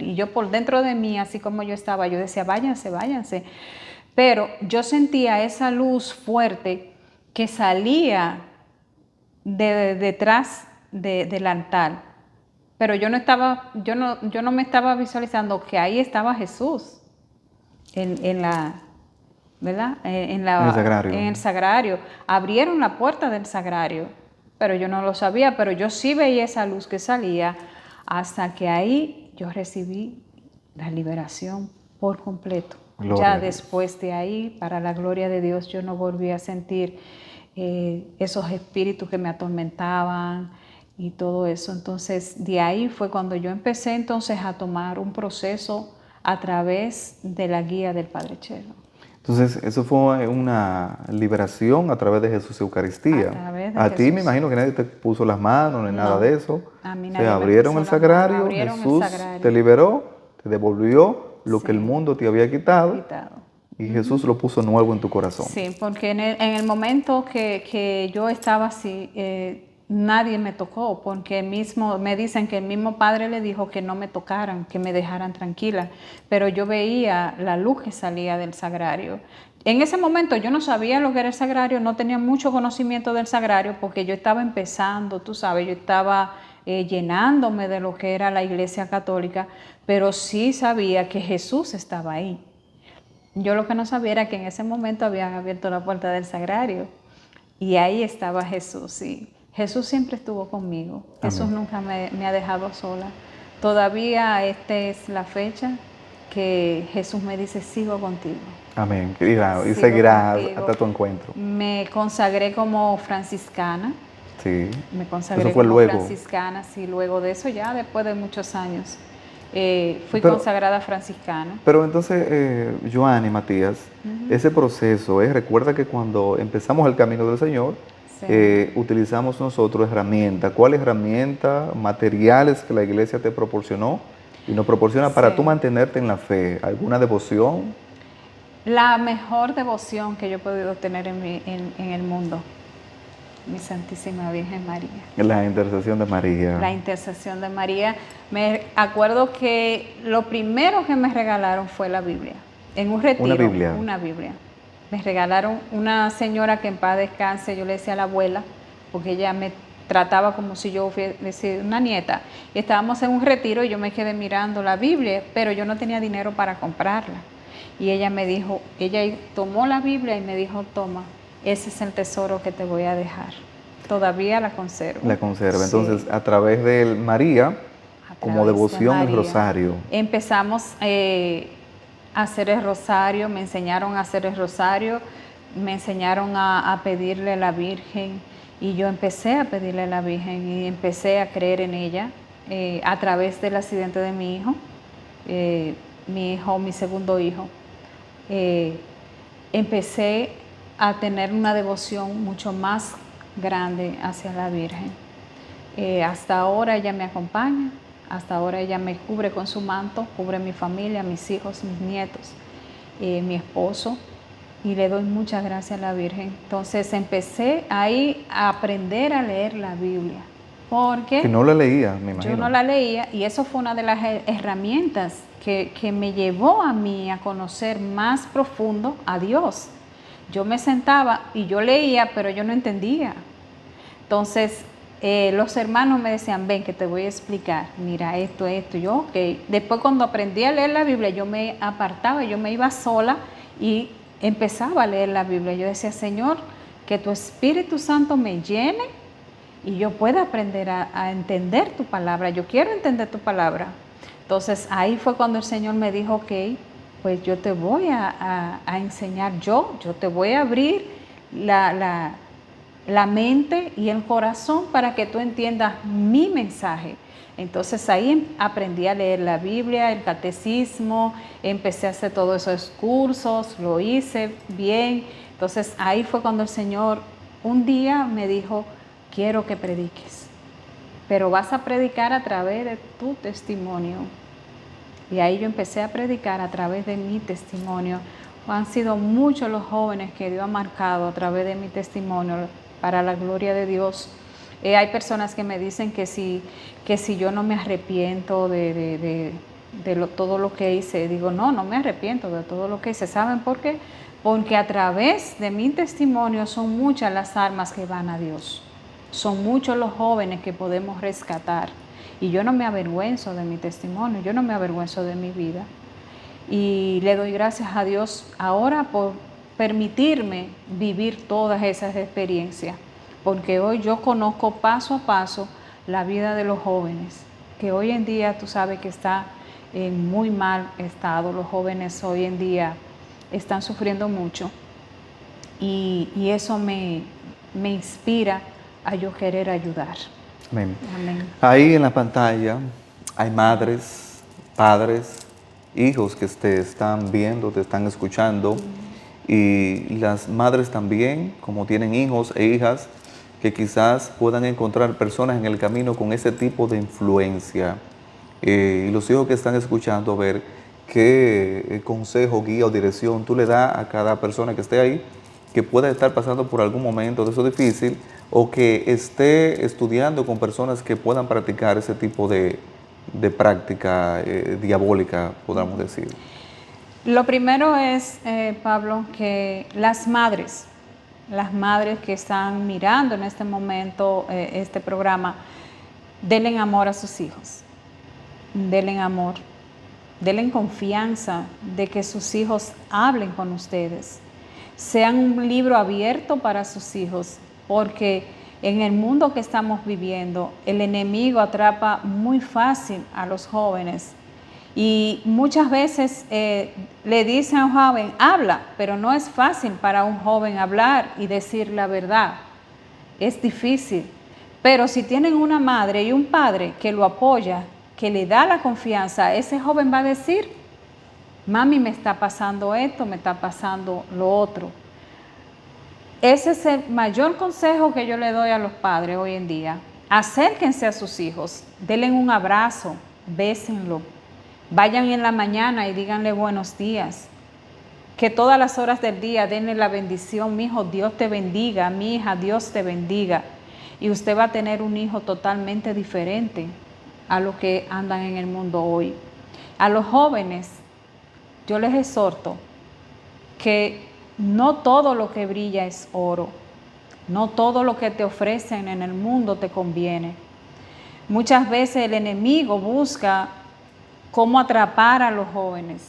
Y yo por dentro de mí, así como yo estaba, yo decía, váyanse. Pero yo sentía esa luz fuerte que salía detrás del altar. Pero yo no me estaba visualizando que ahí estaba Jesús ¿verdad? En el sagrario. Abrieron la puerta del sagrario, pero yo no lo sabía, pero yo sí veía esa luz que salía hasta que ahí yo recibí la liberación por completo. Ya después de ahí, para la gloria de Dios, yo no volví a sentir esos espíritus que me atormentaban y todo eso. Entonces, de ahí fue cuando yo empecé entonces a tomar un proceso a través de la guía del Padre Chelo. Entonces, eso fue una liberación a través de Jesús Eucaristía. A ti me imagino que nadie te puso las manos ni nada de eso. A mí nadie abrieron el sagrario, Jesús te liberó, te devolvió lo que el mundo te había quitado. Y Jesús lo puso nuevo en tu corazón. Sí, porque en el momento que yo estaba así, nadie me tocó, porque me dicen que el mismo padre le dijo que no me tocaran, que me dejaran tranquila, pero yo veía la luz que salía del sagrario. En ese momento yo no sabía lo que era el sagrario, no tenía mucho conocimiento del sagrario, porque yo estaba empezando, tú sabes, yo estaba llenándome de lo que era la Iglesia Católica, pero sí sabía que Jesús estaba ahí. Yo lo que no sabía era que en ese momento habían abierto la puerta del sagrario y ahí estaba Jesús, y Jesús siempre estuvo conmigo. Amén. Jesús nunca me ha dejado sola. Todavía esta es la fecha que Jesús me dice, sigo contigo. Amén. Y seguirá hasta tu encuentro. Me consagré como franciscana Sí. Me consagré Eso fue como luego. franciscana, sí, luego de eso ya, después de muchos años, fui Pero- consagrada franciscana. Pero entonces, Joan y Matías, ese proceso, recuerda que cuando empezamos el camino del Señor, Sí. utilizamos nosotros herramientas. ¿Cuál herramienta, materiales que la iglesia te proporcionó y nos proporciona para Sí. tú mantenerte en la fe? ¿Alguna devoción? La mejor devoción que yo he podido tener en el mundo, mi Santísima Virgen María. La intercesión de María. La intercesión de María. Me acuerdo que lo primero que me regalaron fue la Biblia. En un retiro. Una Biblia. Una Biblia. Me regalaron una señora que en paz descanse, yo le decía a la abuela, porque ella me trataba como si yo fuese una nieta. Y estábamos en un retiro y yo me quedé mirando la Biblia, pero yo no tenía dinero para comprarla. Y ella me dijo, ella tomó la Biblia y me dijo, toma, ese es el tesoro que te voy a dejar. Todavía la conservo. La conserva. Sí. Entonces, a través de María, A como través de devoción, el María. rosario. Empezamos a hacer el rosario, me enseñaron a hacer el rosario, me enseñaron a pedirle a la Virgen y yo empecé a pedirle a la Virgen y empecé a creer en ella a través del accidente de mi hijo, mi segundo hijo. Empecé a tener una devoción mucho más grande hacia la Virgen. Hasta ahora ella me acompaña, hasta ahora ella me cubre con su manto, cubre mi familia, mis hijos, mis nietos, mi esposo, y le doy muchas gracias a la Virgen. Entonces empecé ahí a aprender a leer la Biblia, porque Que no la leía, me imagino. yo no la leía y eso fue una de las herramientas que me llevó a mí a conocer más profundo a Dios. Yo me sentaba y yo leía, pero yo no entendía. Entonces, los hermanos me decían, ven que te voy a explicar, mira esto, yo, ok. Después cuando aprendí a leer la Biblia, yo me apartaba, yo me iba sola y empezaba a leer la Biblia. Yo decía, Señor, que tu Espíritu Santo me llene y yo pueda aprender a entender tu palabra. Yo quiero entender tu palabra. Entonces, ahí fue cuando el Señor me dijo, ok, pues yo te voy a enseñar, yo te voy a abrir la mente y el corazón para que tú entiendas mi mensaje. Entonces ahí aprendí a leer la Biblia, el catecismo, empecé a hacer todos esos cursos, lo hice bien. Entonces ahí fue cuando el Señor un día me dijo, quiero que prediques, pero vas a predicar a través de tu testimonio. Y ahí yo empecé a predicar a través de mi testimonio. Han sido muchos los jóvenes que Dios ha marcado a través de mi testimonio para la gloria de Dios. Hay personas que me dicen que si yo no me arrepiento de todo lo que hice. Digo, no me arrepiento de todo lo que hice. ¿Saben por qué? Porque a través de mi testimonio son muchas las almas que van a Dios. Son muchos los jóvenes que podemos rescatar. Y yo no me avergüenzo de mi testimonio, yo no me avergüenzo de mi vida. Y le doy gracias a Dios ahora por permitirme vivir todas esas experiencias, porque hoy yo conozco paso a paso la vida de los jóvenes, que hoy en día tú sabes que está en muy mal estado. Los jóvenes hoy en día están sufriendo mucho y eso me inspira a yo querer ayudar. Amén. Amén. Ahí en la pantalla hay madres, padres, hijos que te están viendo, te están escuchando. Y las madres también, como tienen hijos e hijas, que quizás puedan encontrar personas en el camino con ese tipo de influencia. Y los hijos que están escuchando, a ver qué consejo, guía o dirección tú le das a cada persona que esté ahí, que pueda estar pasando por algún momento de eso difícil o que esté estudiando con personas que puedan practicar ese tipo de práctica diabólica, podamos decir. Lo primero es, Pablo, que las madres que están mirando en este momento este programa, denle amor a sus hijos, denle amor, denle confianza de que sus hijos hablen con ustedes, sean un libro abierto para sus hijos, porque en el mundo que estamos viviendo, el enemigo atrapa muy fácil a los jóvenes. Y muchas veces le dicen a un joven, habla, pero no es fácil para un joven hablar y decir la verdad. Es difícil. Pero si tienen una madre y un padre que lo apoya, que le da la confianza, ese joven va a decir, mami, me está pasando esto, me está pasando lo otro. Ese es el mayor consejo que yo le doy a los padres hoy en día. Acérquense a sus hijos, denle un abrazo, bésenlo. Vayan en la mañana y díganle buenos días. Que todas las horas del día denle la bendición, mi hijo, Dios te bendiga, mi hija, Dios te bendiga. Y usted va a tener un hijo totalmente diferente a lo que andan en el mundo hoy. A los jóvenes, yo les exhorto que no todo lo que brilla es oro, no todo lo que te ofrecen en el mundo te conviene. Muchas veces el enemigo busca cómo atrapar a los jóvenes.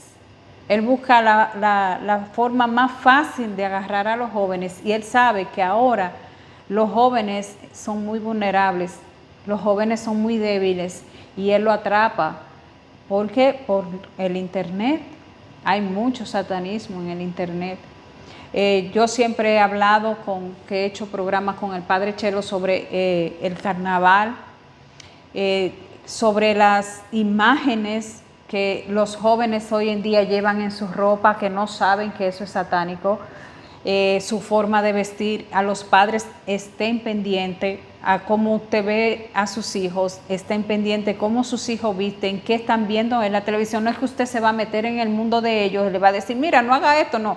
Él busca la forma más fácil de agarrar a los jóvenes y él sabe que ahora los jóvenes son muy vulnerables, los jóvenes son muy débiles y él lo atrapa. ¿Por qué? Por el internet. Hay mucho satanismo en el internet. Yo siempre he hablado que he hecho programas con el Padre Chelo sobre el carnaval, sobre las imágenes que los jóvenes hoy en día llevan en su ropa, que no saben que eso es satánico, su forma de vestir. A los padres estén pendientes a cómo usted ve a sus hijos, estén pendientes cómo sus hijos visten, qué están viendo en la televisión. No es que usted se va a meter en el mundo de ellos, le va a decir, mira, no haga esto, no.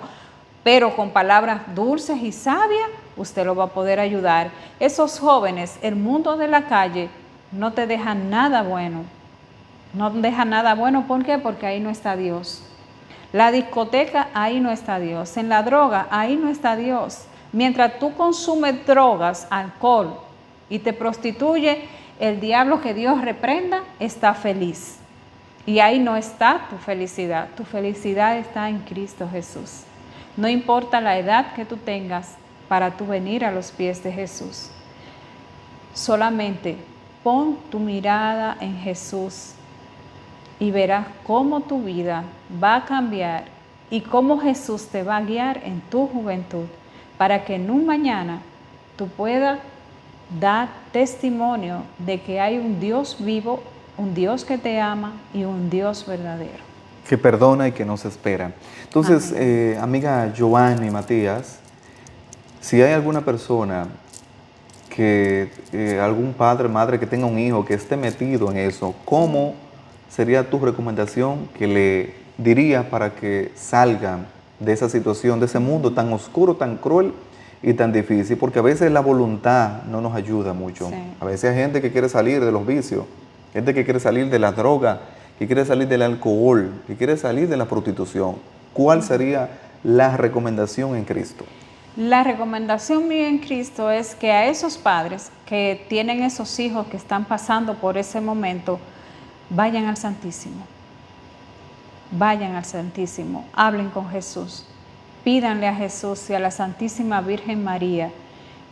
Pero con palabras dulces y sabias, usted lo va a poder ayudar. Esos jóvenes, el mundo de la calle, no te deja nada bueno. No deja nada bueno, ¿por qué? Porque ahí no está Dios. La discoteca, ahí no está Dios. En la droga, ahí no está Dios. Mientras tú consumes drogas, alcohol y te prostituyes, el diablo, que Dios reprenda, está feliz. Y ahí no está tu felicidad. Tu felicidad está en Cristo Jesús. No importa la edad que tú tengas para tú venir a los pies de Jesús. Solamente pon tu mirada en Jesús y verás cómo tu vida va a cambiar y cómo Jesús te va a guiar en tu juventud para que en un mañana tú puedas dar testimonio de que hay un Dios vivo, un Dios que te ama y un Dios verdadero. Que perdona y que nos espera. Entonces, amiga Giovanni, Matías, si hay alguna persona algún padre, madre que tenga un hijo que esté metido en eso, ¿cómo sería tu recomendación que le dirías para que salgan de esa situación, de ese mundo tan oscuro, tan cruel y tan difícil? Porque a veces la voluntad no nos ayuda mucho. Sí. A veces hay gente que quiere salir de los vicios, gente que quiere salir de la droga, que quiere salir del alcohol, que quiere salir de la prostitución. ¿Cuál sería la recomendación en Cristo? La recomendación mía en Cristo es que a esos padres que tienen esos hijos que están pasando por ese momento, vayan al Santísimo. Vayan al Santísimo, hablen con Jesús, pídanle a Jesús y a la Santísima Virgen María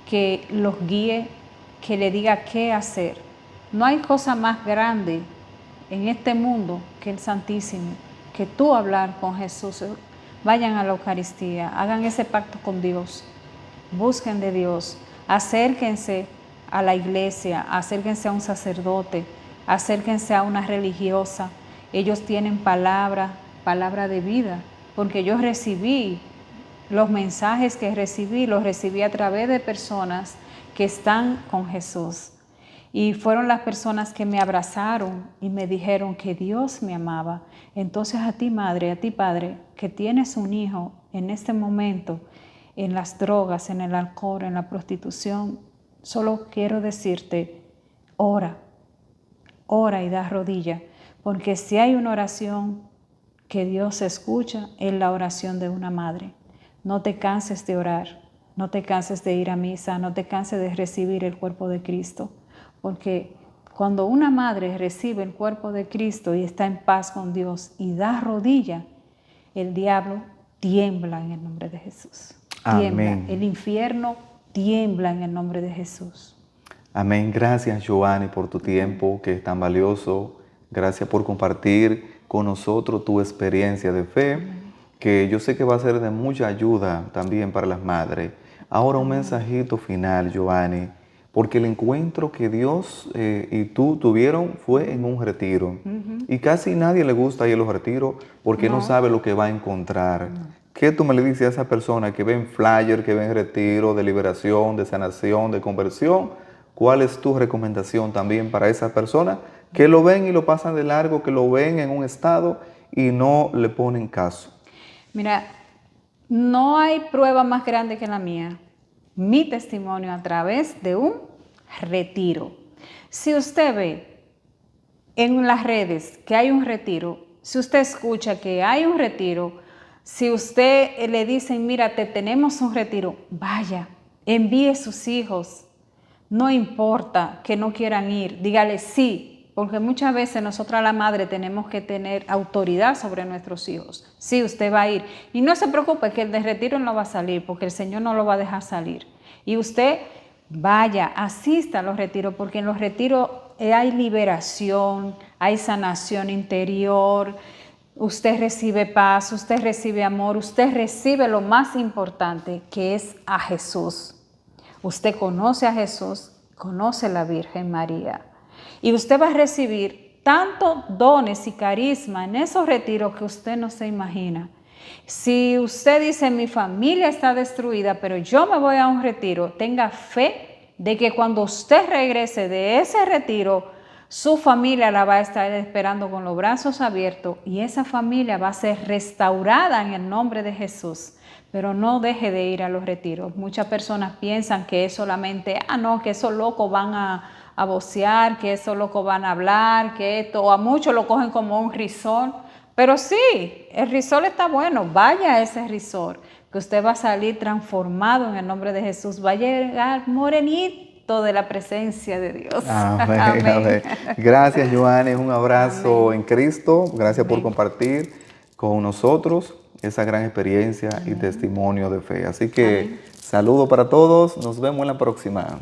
que los guíe, que le diga qué hacer. No hay cosa más grande en este mundo que el Santísimo, que tú hablar con Jesús. Vayan a la Eucaristía, hagan ese pacto con Dios, busquen de Dios, acérquense a la iglesia, acérquense a un sacerdote, acérquense a una religiosa. Ellos tienen palabra de vida, porque yo recibí los mensajes que recibí, los recibí a través de personas que están con Jesús. Y fueron las personas que me abrazaron y me dijeron que Dios me amaba. Entonces a ti, madre, a ti, padre, que tienes un hijo en este momento, en las drogas, en el alcohol, en la prostitución, solo quiero decirte, ora y da rodilla, porque si hay una oración que Dios escucha, es la oración de una madre. No te canses de orar, no te canses de ir a misa, no te canses de recibir el cuerpo de Cristo. Porque cuando una madre recibe el cuerpo de Cristo y está en paz con Dios y da rodilla, el diablo tiembla en el nombre de Jesús. Tiembla. Amén. El infierno tiembla en el nombre de Jesús. Amén. Gracias, Giovanni, por tu tiempo que es tan valioso. Gracias por compartir con nosotros tu experiencia de fe, que yo sé que va a ser de mucha ayuda también para las madres. Ahora un mensajito final, Giovanni, porque el encuentro que Dios y tú tuvieron fue en un retiro. Y casi nadie le gusta ir a los retiros porque no sabe lo que va a encontrar. ¿Qué tú me le dices a esa persona que ven flyer, que ven retiro de liberación, de sanación, de conversión? ¿Cuál es tu recomendación también para esa persona que lo ven y lo pasan de largo, que lo ven en un estado y no le ponen caso? Mira, no hay prueba más grande que la mía. Mi testimonio a través de un retiro. Si usted ve en las redes que hay un retiro, si usted escucha que hay un retiro, si usted le dicen, mira, te tenemos un retiro, vaya, envíe sus hijos. No importa que no quieran ir, dígale sí, porque muchas veces nosotras la madre tenemos que tener autoridad sobre nuestros hijos. Sí, usted va a ir. Y no se preocupe que el de retiro no va a salir, porque el Señor no lo va a dejar salir. Y usted vaya, asista a los retiros, porque en los retiros hay liberación, hay sanación interior, usted recibe paz, usted recibe amor, usted recibe lo más importante, que es a Jesús. Usted conoce a Jesús, conoce a la Virgen María. Y usted va a recibir tantos dones y carisma en esos retiros que usted no se imagina. Si usted dice, mi familia está destruida, pero yo me voy a un retiro, tenga fe de que cuando usted regrese de ese retiro, su familia la va a estar esperando con los brazos abiertos y esa familia va a ser restaurada en el nombre de Jesús. Pero no deje de ir a los retiros. Muchas personas piensan que es solamente, no, que esos locos van a vocear, que esos locos van a hablar, que esto, o a muchos lo cogen como un risol. Pero sí, el risol está bueno, vaya a ese risol, que usted va a salir transformado en el nombre de Jesús, va a llegar morenito de la presencia de Dios. Amén, Amén. amén. Gracias, Joanny, un abrazo Amén. en Cristo. Gracias por Amén. compartir con nosotros esa gran experiencia y testimonio de fe. Así que Amén. saludo para todos, nos vemos en la próxima.